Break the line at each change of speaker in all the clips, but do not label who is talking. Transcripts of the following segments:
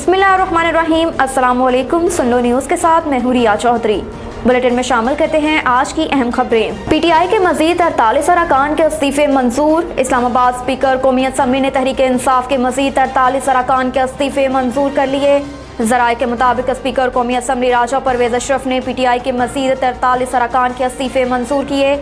बिस्मिल्लाहिर्रहमानिर्रहीम। अस्सलाम वालेकुम। सुन लो न्यूज़ के साथ मैं हूँ रिया चौधरी। बुलेटिन में शामिल करते हैं आज की अहम खबरें। पीटीआई के मजीद 48 अरकान के इस्तीफे मंजूर। इस्लामाबाद स्पीकर कौमी असम्बली ने तहरीक इंसाफ के मजीद 48 अरकान के इस्तीफे मंजूर कर लिए। ज़राए के मुताबिक स्पीकर कौमी असम्बली राजा परवेज अशरफ ने पीटीआई के मजीद 43 अरकान के इस्तीफे मंजूर किए।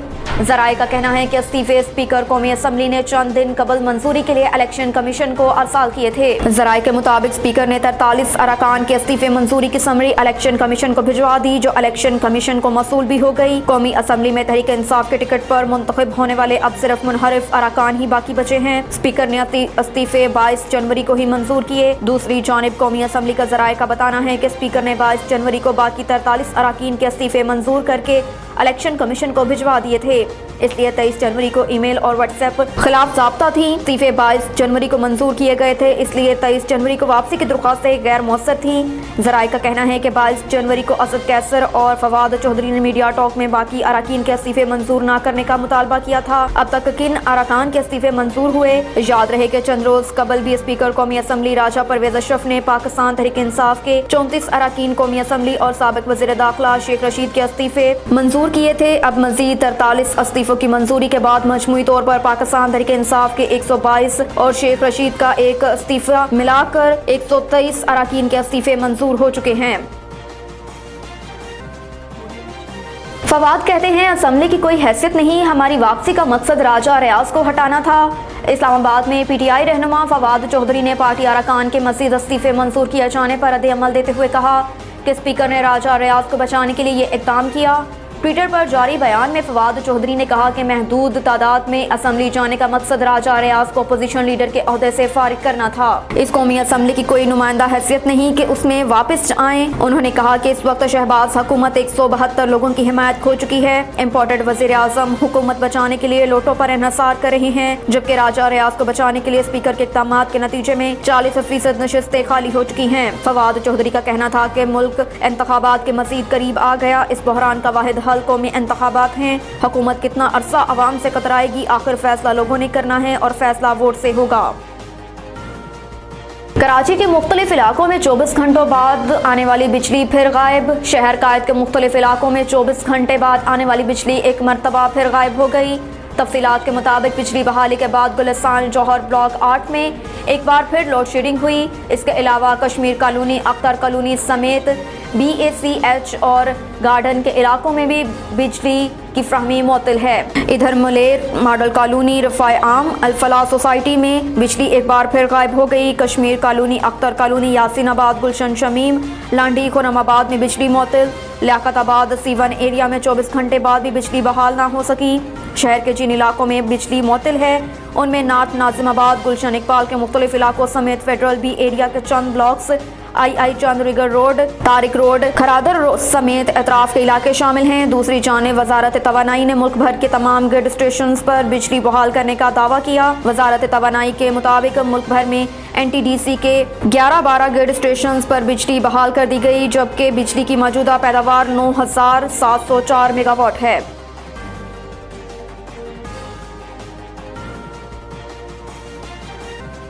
ज़राए का कहना है कि इस्तीफे स्पीकर कौमी असम्बली ने चंद दिन कबल मंजूरी के लिए इलेक्शन कमीशन को अरसाल किए थे। ज़राए के मुताबिक स्पीकर ने 43 अरकान के इस्तीफे मंजूरी की समरी इलेक्शन कमीशन को भिजवा दी, जो इलेक्शन कमीशन को मौसूल भी हो गई। कौमी असम्बली में तहरीक इंसाफ के टिकट पर मुंतखब होने वाले अब सिर्फ मुनहरिफ अरकान ही बाकी बचे हैं। स्पीकर ने इस्तीफे 22 जनवरी को ही मंजूर किए। दूसरी जानिब कौमी असम्बली का ज़राए का बताना है कि स्पीकर ने 22 जनवरी को बाकी 43 अरकान के इस्तीफे मंजूर करके इलेक्शन कमीशन को भिजवा दिए थे। इसलिए 23 जनवरी को ईमेल और व्हाट्सएप खिलाफ ज़ाब्ता थी। इस्तीफे 22 जनवरी को मंजूर किए गए थे, इसलिए 23 जनवरी को वापसी की दरख्वास्तें गैर मौसर थी। ज़राए का कहना है कि 22 जनवरी को असद कैसर और फवाद चौधरी ने मीडिया टॉक में बाकी अरकान के इस्तीफे मंजूर न करने का मुतालबा किया था। अब तक किन अरकान के इस्तीफे मंजूर हुए? याद रहे कि चंद रोज कबल भी स्पीकर कौमी असम्बली राजा परवेज अशरफ ने पाकिस्तान तहरीक इंसाफ के 34 अरकान कौमी असम्बली और साबिक वज़ीर दाखिला शेख रशीद के इस्तीफे मंजूर किए थे। अब मजीद 43 इस्तीफों की मंजूरी के बाद मजमूई तौर पर पाकिस्तान तहरीक इंसाफ के 122 और शेख रशीद का एक इस्तीफा मिलाकर 123 अरकान के इस्तीफे मंजूर हो चुके हैं। फवाद कहते हैं, असम्बली की कोई हैसियत नहीं, हमारी वापसी का मकसद राजा रियाज को हटाना था। इस्लामाबाद में पीटीआई रहनुमा फवाद चौधरी ने पार्टी अरकान के मजीद इस्तीफे मंजूर किए जाने पर रद्द-ए-अमल देते हुए कहा कि स्पीकर ने राजा रियाज को बचाने के लिए ये इक़दाम किया। ट्विटर पर जारी बयान में फवाद चौधरी ने कहा कि महदूद तादाद में असम्बली जाने का मकसद राजा रियाज को अपोजिशन लीडर के ओहदे से फारिग करना था। इस कौमी असम्बली की कोई नुमाइंदा हैसियत नहीं कि उसमें वापस आए। उन्होंने कहा कि इस वक्त शहबाज हुकूमत 172 लोगों की हिमायत खो चुकी है। इम्पोर्टेड वज़ीर आज़म हुकूमत बचाने के लिए लोटों पर इन्हसार कर रही हैं, जबकि राजा रियाज को बचाने के लिए स्पीकर के इक़दाम के नतीजे में 40% नशिस्तें खाली हो चुकी हैं। फवाद चौधरी का कहना था कि मुल्क इंतखाबात के मजीद करीब आ गया। इस बहरान का वाहिद हल कौमी इंतखाबात हैं। हुकूमत कितना अरसा आवाम से कतराएगी, आखिर फैसला लोगों ने करना है और फैसला वोट से होगा। कराची के मुख्तलिफ इलाकों में 24 घंटों बाद आने वाली बिजली फिर गायब। शहर कायद के मुख्तलिफ इलाकों में 24 घंटे बाद आने वाली बिजली एक मरतबा फिर गायब हो गई। तफसीलात के मुताबिक बिजली बहाली के बाद गुलिस्तान जौहर ब्लॉक 8 में एक बार फिर लोड शेडिंग हुई। इसके अलावा कश्मीर कॉलोनी, अख्तर कॉलोनी समेत BACH और गार्डन के इलाकों में भी बिजली की फ्राहमी मुअत्तल है। इधर मुलेर मॉडल कॉलोनी, रफ़ाए आम, अल-फलाह सोसाइटी में बिजली एक बार फिर गायब हो गई। कश्मीर कॉलोनी, अख्तर कॉलोनी, यासीनाबाद, गुलशन शमीम, लांडी, खुरमाबाद में बिजली मुअत्तल। लियाकताबाद C1 एरिया में 24 घंटे बाद भी बिजली बहाल ना हो सकी। शहर के जिन इलाकों में बिजली मुअत्तल है उनमें नात नाजिमाबाद, गुलशन इकबाल के मुख्तलिफ इलाकों समेत फेडरल B एरिया के चंद blocks, II Chundrigar road, Tariq road, Kharadar road समेत एतराफ के इलाके शामिल हैं। दूसरी जानिब वजारत तवानाई ने मुल्क भर के तमाम ग्रिड स्टेशन पर बिजली बहाल करने का दावा किया। वजारत तवानाई के मुताबिक मुल्क भर में NTDC के 11-12 ग्रिड स्टेशन पर बिजली बहाल कर दी गई, जबकि बिजली की मौजूदा पैदावार 9704 मेगावाट है।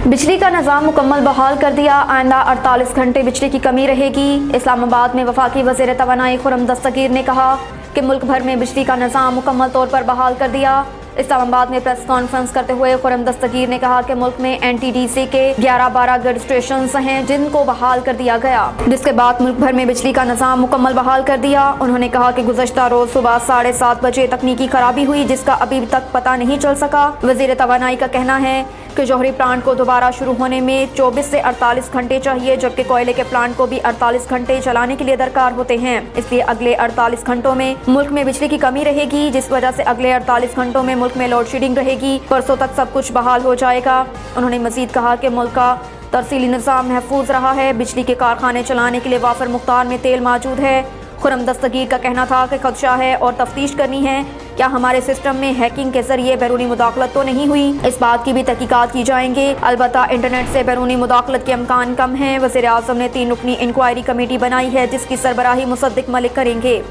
बिजली का निज़ाम मुकम्मल बहाल कर दिया। आइंदा 48 घंटे बिजली की कमी रहेगी। इस्लामाबाद में वफाकी वज़ीर तवानाई खुर्रम दस्तगीर ने कहा कि मुल्क भर में बिजली का निज़ाम मुकम्मल तौर पर बहाल कर दिया। इस्लामाबाद में प्रेस कॉन्फ्रेंस करते हुए खुर्रम दस्तगीर ने कहा कि मुल्क में NTDC के 11-12 ग्रिड स्टेशन हैं जिनको बहाल कर दिया गया, जिसके बाद मुल्क भर में बिजली का निज़ाम मुकम्मल बहाल कर दिया। उन्होंने कहा कि गुज़श्ता रोज सुबह 7:30 बजे तकनीकी खराबी हुई, जिसका अभी तक पता नहीं चल सका। वज़ीर तवानाई का कहना है कि जौहरी प्लांट को दोबारा शुरू होने में 24 से 48 घंटे चाहिए, जबकि कोयले के प्लांट को भी 48 घंटे चलाने के लिए दरकार होते हैं। इसलिए अगले 48 घंटों में मुल्क में बिजली की कमी रहेगी, जिस वजह से अगले 48 घंटों में मुल्क में लोड शेडिंग रहेगी। परसों तक सब कुछ बहाल हो जाएगा। उन्होंने मजीद कहा कि मुल्क का तरसीली निज़ाम महफूज रहा है। बिजली के कारखाने चलाने के लिए वाफर मुख्तार में तेल मौजूद है। खुर्रम दस्तगीर का कहना था कि खदशा है और तफ्तीश करनी है, क्या हमारे सिस्टम में हैकिंग के जरिए बैरूनी मुदाखलत तो नहीं हुई। इस बात की भी तहकीकात की जाएंगे। अलबत्ता इंटरनेट से बैरूनी मुदाखलत के अमकान कम हैं। वज़ीर आज़म ने 3 रुकनी इंक्वायरी कमेटी बनाई है, जिसकी सरबराही मुसद्दिक मलिक करेंगे।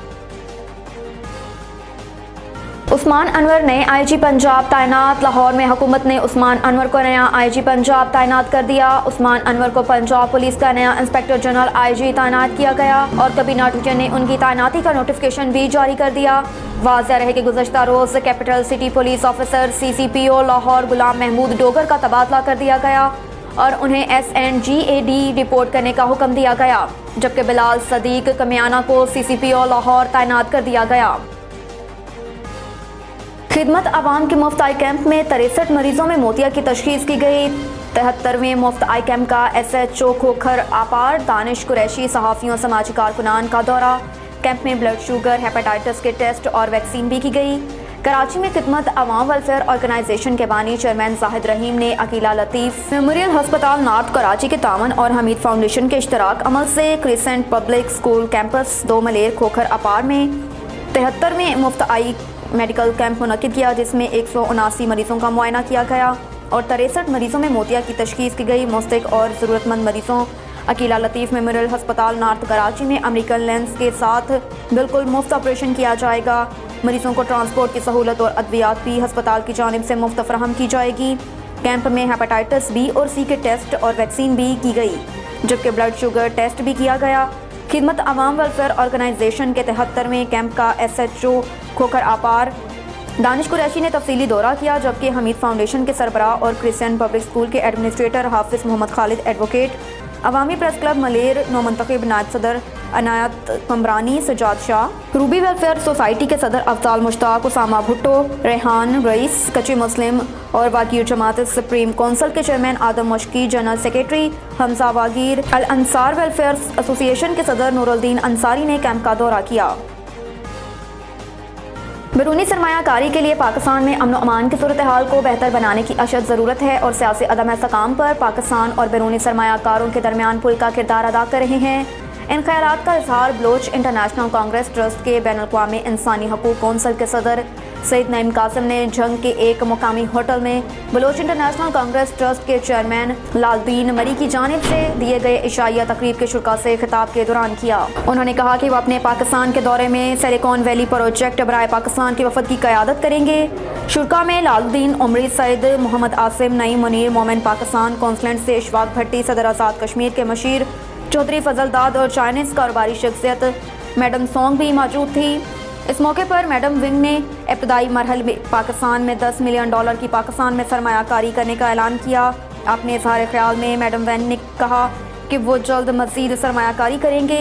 उस्मान अनवर नए आईजी पंजाब तैनात। लाहौर में हुकूमत ने उस्मान अनवर को नया आईजी पंजाब तैनात कर दिया। उस्मान अनवर को पंजाब पुलिस का नया इंस्पेक्टर जनरल आईजी तैनात किया गया और कैबिनेट ने उनकी तैनाती का नोटिफिकेशन भी जारी कर दिया। वाज़ेह रहे कि गुज़श्ता रोज़ capital city police officer CCPO Lahore Ghulam Mahmood Dogar का तबादला कर दिया गया और उन्हें SNGAD रिपोर्ट करने का हुक्म दिया गया, जबकि बिलाल सदीक कमियाना को CCPO लाहौर तैनात कर दिया गया। खिदमत आवाम के मुफ्त आई कैंप में 63 मरीजों में मोतिया की तशखीस की गई। 73वें मुफ्त आई कैंप का SHO खोखर आपार दानिश कुरैशी सहाफ़ियों समाजी कारकुनान का दौरा। कैंप में ब्लड शुगर हेपेटाइटिस के टेस्ट और वैक्सीन भी की गई। कराची में खिदमत आवाम वेलफेयर ऑर्गेनाइजेशन के बानी चेयरमैन जाहिद रहीम ने अकीला लतीफ़ मेमोरियल हस्पताल नॉर्थ कराची के तावन और हमीद फाउंडेशन के इश्तराक अमल से क्रिसेंट पब्लिक स्कूल कैंपस 2 मलेर खोखर अपार में 73वें मुफ्त आई मेडिकल कैंप मुनक्किद किया, जिसमें 179 मरीजों का मुआयना किया गया और 63 मरीजों में मोतिया की तशखीस की गई। मुस्तक और ज़रूरतमंद मरीजों अकीला लतीफ़ मेमोरियल हस्पताल नॉर्थ कराची में अमेरिकन लेंस के साथ बिल्कुल मुफ्त ऑपरेशन किया जाएगा। मरीजों को ट्रांसपोर्ट की सहूलत और अद्वियात भी हस्पताल की जानिब से मुफ्त फराहम की जाएगी। कैंप में हेपेटाइटिस B और C के टेस्ट और वैक्सीन भी की गई, जबकि ब्लड शुगर टेस्ट भी किया गया। खिदमत आवाम वेलफेयर ऑर्गेनाइजेशन के 73वें कैंप का SHO खोखर आपार दानिश कुरैशी ने तफसीली दौरा किया, जबकि हमीद फाउंडेशन के सरबराह और क्रिसेंट पब्लिक स्कूल के administrator Hafiz Mohammad Khalid advocate, Awami press club Malir नौमंतखब नायब सदर Inayat Kamrani, Sajjad Shah, Ruby welfare society के सदर अफजाल मुश्ताक, उसामा भुट्टो, रेहान रईस, कच्ची मुस्लिम और वागीर जमात सुप्रीम कौंसिल के chairman Adam Mashki, general secretary Hamza Wagir, Al Ansar welfare association के सदर नूरुद्दीन अंसारी ने कैंप का दौरा किया। बैरूनी सरमायाकारी के लिए पाकिस्तान में अमन अमान की सूरत हाल को बेहतर बनाने की अशद ज़रूरत है और सियासी अदम इस्तेकाम पर पाकिस्तान और बैरूनी सरमायाकारों के दरमियान पुल का किरदार अदा कर रहे हैं। इन ख्यालात का इजहार बलोच इंटरनेशनल कांग्रेस ट्रस्ट के बैनुल-अक़वामी इंसानी हकूक़ कौंसिल के सदर सईद नईम कासिम ने जंग के एक मुकामी होटल में बलोच इंटरनेशनल कांग्रेस ट्रस्ट के चेयरमैन लालदीन मरी की जानिब से दिए गए इशाइया तकरीब के शुरा से खिताब के दौरान किया। उन्होंने कहा कि वो अपने पाकिस्तान के दौरे में सिलिकॉन वैली प्रोजेक्ट बराए पाकिस्तान के वफद की क़यादत करेंगे। शुरा में लालदीन उमरी, सईद मोहम्मद आसिम, नईम मुनीर, मोमिन पाकिस्तान कॉन्सुलेंट से इशफाक भट्टी, सदर आज़ाद कश्मीर के मशीर चौधरी फजलदाद और चाइनीज़ कारोबारी शख्सियत मैडम सोंग भी मौजूद थी। इस मौके पर मैडम विंग ने इब्तदाई मरहल में पाकिस्तान में $10 मिलियन की पाकिस्तान में सरमायाकारी करने का ऐलान किया। अपने इज़हार ख्याल में मैडम विंग ने कहा कि वो जल्द मज़ीद सरमायाकारी करेंगे।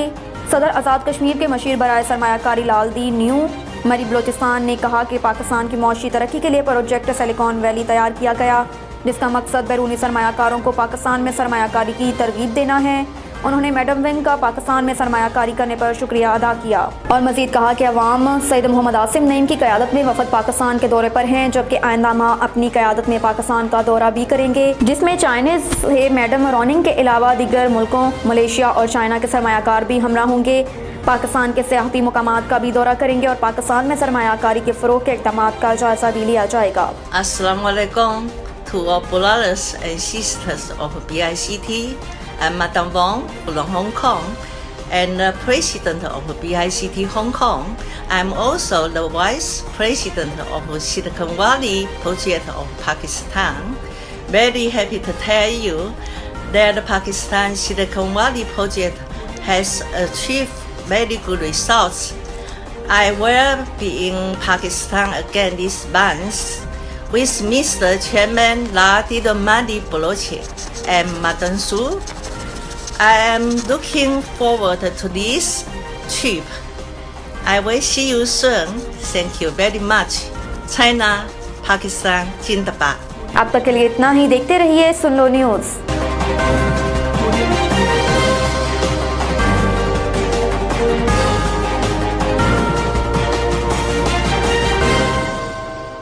सदर आज़ाद कश्मीर के मशीर बराए सरमायाकारी लालदीन न्यू मरी बलोचिस्तान ने कहा कि पाकिस्तान की मौशी तरक्की के लिए प्रोजेक्ट सिलिकॉन वैली तैयार किया गया, जिसका मकसद बैरूनी सरमायाकारों को पाकिस्तान में सरमायाकारी की तरगीब देना है। उन्होंने मैडम विंग का पाकिस्तान में सरमायाकारी करने पर शुक्रिया अदा किया और मजीद कहा कि अवाम सईद मोहम्मद आसिम नईम की क़यादत में वफद पाकिस्तान के दौरे पर हैं, जबकि आइंदा माह अपनी क़यादत में पाकिस्तान का दौरा भी करेंगे, जिसमें चाइनीज़ से मैडम रोनिंग के अलावा दीगर मुल्कों मलेशिया और चाइना के सरमायाकार भी हमरा होंगे। पाकिस्तान के सियाहती मुकामात का भी दौरा करेंगे और पाकिस्तान में सरमायाकारी के फ़रोग़ के इक़दामात का जायज़ा भी लिया जाएगा।
Assalamu alaikum to all brothers and sisters of BICT. I'm Madam Wong from Hong Kong and the President of BICT Hong Kong. I'm also the Vice President of Silicon Valley Project of Pakistan. Very happy to tell you that the Pakistan Silicon Valley Project has achieved very good results. I will be in Pakistan again this month with Mr. Chairman Ladir Madi Balochi and Madan Su. I am looking forward to this trip. I will see you soon. Thank you very much. China, Pakistan, Zindabad.
अब तक के लिए इतना ही। देखते रहिए सुन लो news.